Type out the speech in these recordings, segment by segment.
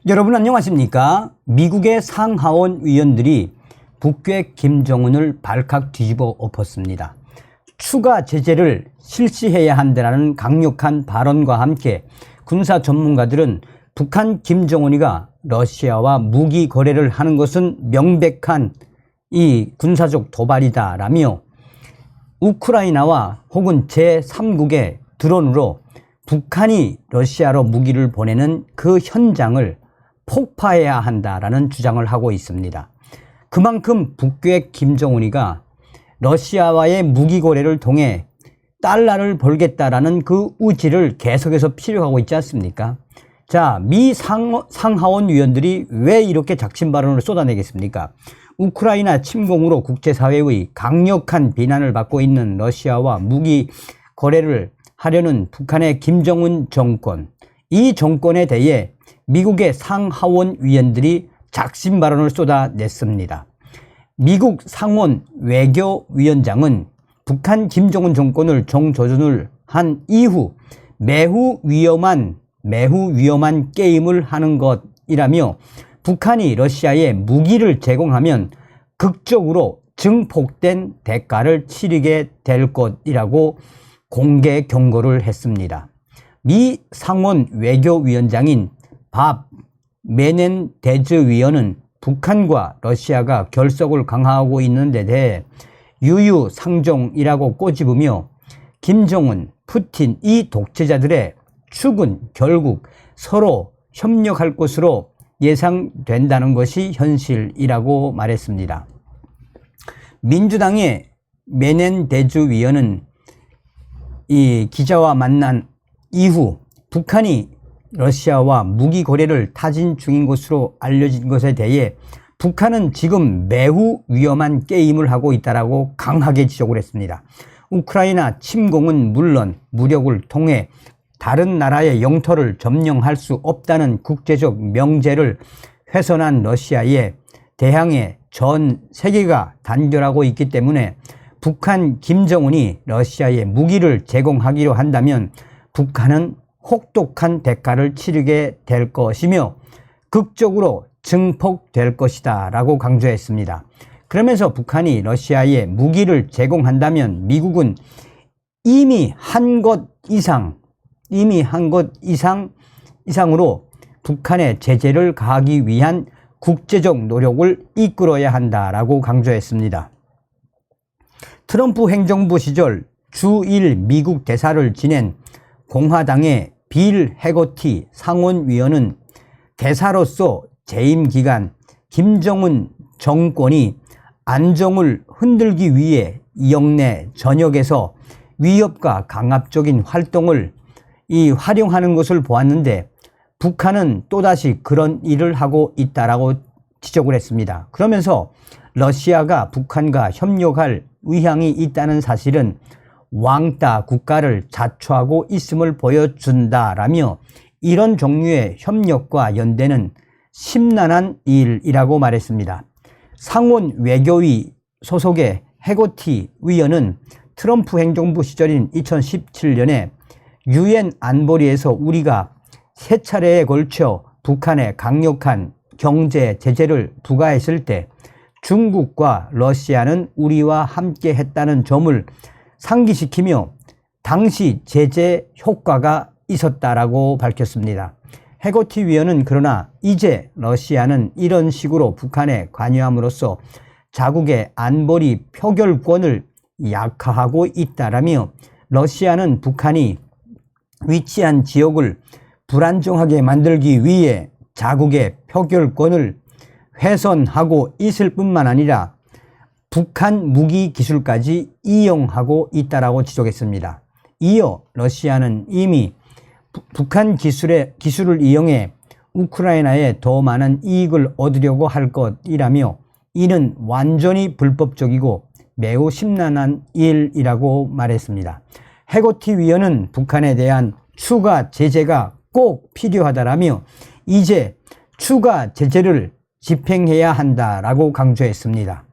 여러분 안녕하십니까? 미국의 상하원 위원들이 북괴 김정은을 발칵 뒤집어 엎었습니다. 추가 제재를 실시해야 한다는 강력한 발언과 함께 군사 전문가들은 북한 김정은이가 러시아와 무기 거래를 하는 것은 명백한 이 군사적 도발이다라며 우크라이나와 혹은 제3국의 드론으로 북한이 러시아로 무기를 보내는 그 현장을 폭파해야 한다라는 주장을 하고 있습니다. 그만큼 북괴 김정은이가 러시아와의 무기 거래를 통해 달러를 벌겠다라는 그 의지를 계속해서 필요하고 있지 않습니까? 자, 미 상하원 위원들이 왜 이렇게 작심 발언을 쏟아내겠습니까? 우크라이나 침공으로 국제사회의 강력한 비난을 받고 있는 러시아와 무기 거래를 하려는 북한의 김정은 정권, 이 정권에 대해 미국의 상하원 위원들이 작심 발언을 쏟아냈습니다. 미국 상원 외교위원장은 북한 김정은 정권을 정조준을 한 이후 매우 위험한 게임을 하는 것이라며 북한이 러시아에 무기를 제공하면 극적으로 증폭된 대가를 치르게 될 것이라고 공개 경고를 했습니다. 미 상원 외교위원장인 밥 메넨데즈 위원은 북한과 러시아가 결속을 강화하고 있는 데 대해 유유상종이라고 꼬집으며 김정은, 푸틴 이 독재자들의 축은 결국 서로 협력할 것으로 예상된다는 것이 현실이라고 말했습니다. 민주당의 메넨데즈 위원은 이 기자와 만난 이후 북한이 러시아와 무기 거래를 타진 중인 것으로 알려진 것에 대해 북한은 지금 매우 위험한 게임을 하고 있다고 강하게 지적을 했습니다. 우크라이나 침공은 물론 무력을 통해 다른 나라의 영토를 점령할 수 없다는 국제적 명제를 훼손한 러시아에 대항해 전 세계가 단결하고 있기 때문에 북한 김정은이 러시아에 무기를 제공하기로 한다면 북한은 혹독한 대가를 치르게 될 것이며 극적으로 증폭될 것이다 라고 강조했습니다. 그러면서 북한이 러시아에 무기를 제공한다면 미국은 이미 한 것 이상으로 북한에 제재를 가하기 위한 국제적 노력을 이끌어야 한다라고 강조했습니다. 트럼프 행정부 시절 주1 미국 대사를 지낸 공화당의 빌 해거티 상원위원은 대사로서 재임 기간 김정은 정권이 안정을 흔들기 위해 영내 전역에서 위협과 강압적인 활동을 활용하는 것을 보았는데 북한은 또다시 그런 일을 하고 있다라고 지적을 했습니다. 그러면서 러시아가 북한과 협력할 의향이 있다는 사실은 왕따 국가를 자초하고 있음을 보여준다라며 이런 종류의 협력과 연대는 심란한 일이라고 말했습니다. 상원 외교위 소속의 해거티 위원은 트럼프 행정부 시절인 2017년에 유엔 안보리에서 우리가 세 차례에 걸쳐 북한에 강력한 경제 제재를 부과했을 때 중국과 러시아는 우리와 함께 했다는 점을 상기시키며 당시 제재 효과가 있었다라고 밝혔습니다. 해거티 위원은 그러나 이제 러시아는 이런 식으로 북한에 관여함으로써 자국의 안보리 표결권을 약화하고 있다라며 러시아는 북한이 위치한 지역을 불안정하게 만들기 위해 자국의 표결권을 훼손하고 있을 뿐만 아니라 북한 무기 기술까지 이용하고 있다라고 지적했습니다. 이어 러시아는 이미 북한 기술을 이용해 우크라이나에 더 많은 이익을 얻으려고 할 것이라며 이는 완전히 불법적이고 매우 심란한 일이라고 말했습니다. 해거티 위원은 북한에 대한 추가 제재가 꼭 필요하다라며 이제 추가 제재를 집행해야 한다라고 강조했습니다.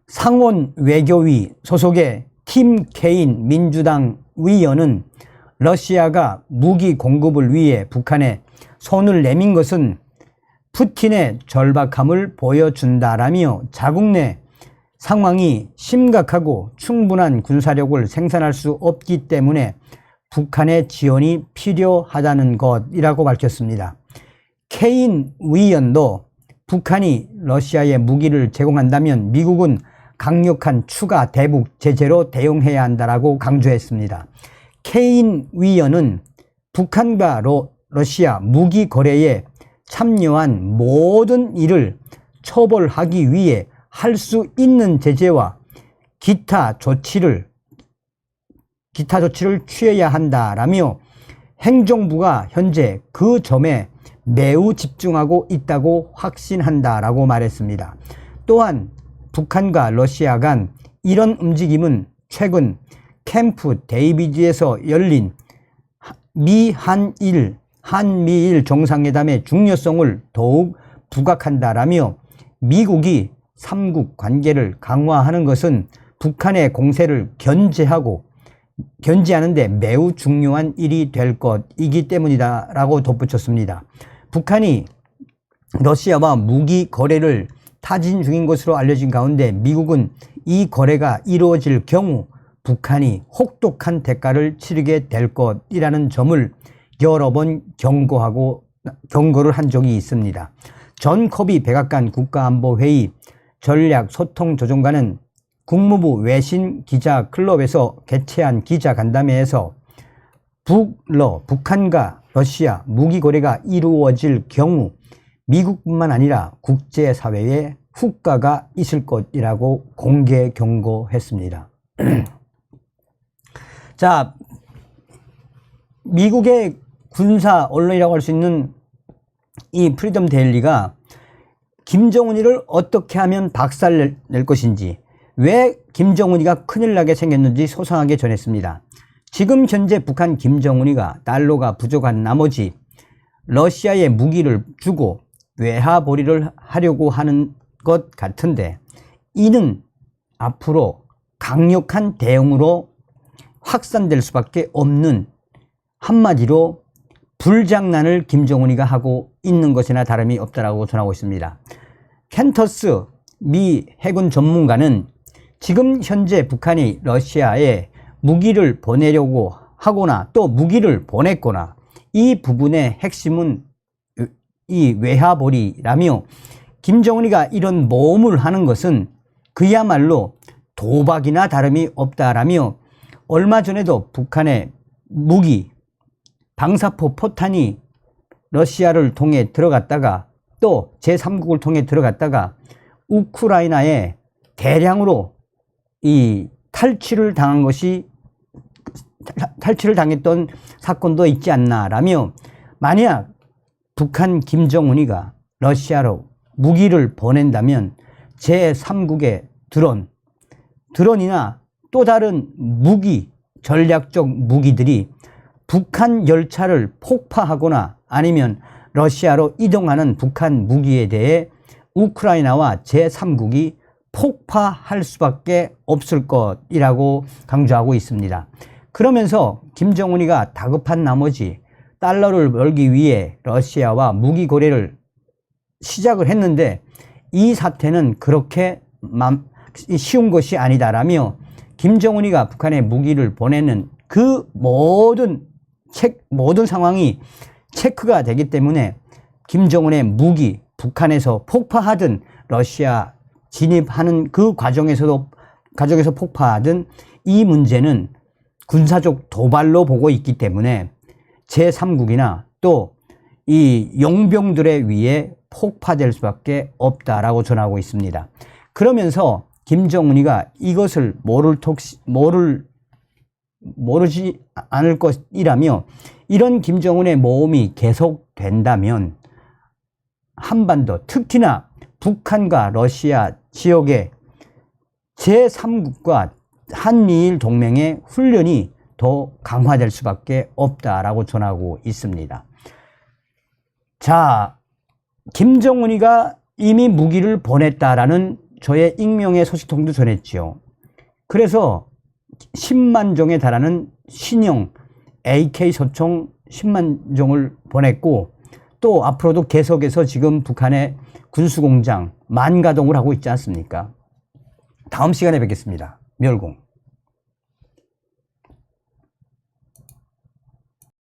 상원 외교위 소속의 팀 케인 민주당 위원은 러시아가 무기 공급을 위해 북한에 손을 내민 것은 푸틴의 절박함을 보여준다라며 자국 내 상황이 심각하고 충분한 군사력을 생산할 수 없기 때문에 북한의 지원이 필요하다는 것이라고 밝혔습니다. 케인 위원도 북한이 러시아에 무기를 제공한다면 미국은 강력한 추가 대북 제재로 대응해야 한다라고 강조했습니다. 케인 위원은 북한과 러시아 무기 거래에 참여한 모든 이를 처벌하기 위해 할 수 있는 제재와 기타 조치를 취해야 한다라며 행정부가 현재 그 점에 매우 집중하고 있다고 확신한다라고 말했습니다. 또한 북한과 러시아 간 이런 움직임은 최근 캠프 데이비드에서 열린 한미일 정상회담의 중요성을 더욱 부각한다라며 미국이 삼국 관계를 강화하는 것은 북한의 공세를 견제하는 데 매우 중요한 일이 될 것이기 때문이다 라고 덧붙였습니다. 북한이 러시아와 무기 거래를 타진 중인 것으로 알려진 가운데 미국은 이 거래가 이루어질 경우 북한이 혹독한 대가를 치르게 될 것이라는 점을 여러 번 경고를 한 적이 있습니다. 존 커비 백악관 국가안보회의 전략소통조정관은 국무부 외신 기자 클럽에서 개최한 기자간담회에서 북한과 러시아 무기 거래가 이루어질 경우 미국뿐만 아니라 국제사회에 후과가 있을 것이라고 공개 경고했습니다. 자, 미국의 군사 언론이라고 할 수 있는 이 프리덤 데일리가 김정은이를 어떻게 하면 박살낼 것인지, 왜 김정은이가 큰일 나게 생겼는지 소상하게 전했습니다. 지금 현재 북한 김정은이가 달러가 부족한 나머지 러시아에 무기를 주고 외화벌이를 하려고 하는 것 같은데, 이는 앞으로 강력한 대응으로 확산될 수밖에 없는, 한마디로 불장난을 김정은이가 하고 있는 것이나 다름이 없다라고 전하고 있습니다. 켄터스 미 해군 전문가는 지금 현재 북한이 러시아에 무기를 보내려고 하거나 또 무기를 보냈거나 이 부분의 핵심은 이 외화벌이라며, 김정은이가 이런 모험을 하는 것은 그야말로 도박이나 다름이 없다라며, 얼마 전에도 북한의 무기 방사포 포탄이 러시아를 통해 들어갔다가 또 제3국을 통해 들어갔다가 우크라이나에 대량으로 이 탈취를 당했던 사건도 있지 않나라며, 만약 북한 김정은이가 러시아로 무기를 보낸다면 제3국의 드론이나 또 다른 무기, 전략적 무기들이 북한 열차를 폭파하거나 아니면 러시아로 이동하는 북한 무기에 대해 우크라이나와 제3국이 폭파할 수밖에 없을 것이라고 강조하고 있습니다. 그러면서 김정은이가 다급한 나머지 달러를 벌기 위해 러시아와 무기 거래를 시작을 했는데 이 사태는 그렇게 쉬운 것이 아니다라며, 김정은이가 북한에 무기를 보내는 그 모든 상황이 체크가 되기 때문에 김정은의 무기 북한에서 폭파하든 러시아 진입하는 그 과정에서 폭파하든 이 문제는 군사적 도발로 보고 있기 때문에 제3국이나 또 이 용병들에 의해 폭파될 수밖에 없다라고 전하고 있습니다. 그러면서 김정은이가 이것을 모르지 않을 것이라며, 이런 김정은의 모험이 계속된다면 한반도, 특히나 북한과 러시아 지역의 제3국과 한미일 동맹의 훈련이 더 강화될 수밖에 없다라고 전하고 있습니다. 자, 김정은이가 이미 무기를 보냈다라는 저의 익명의 소식통도 전했지요. 그래서 10만 종에 달하는 신형 AK 소총 10만 종을 보냈고 또 앞으로도 계속해서 지금 북한의 군수공장 만가동을 하고 있지 않습니까? 다음 시간에 뵙겠습니다. 멸공.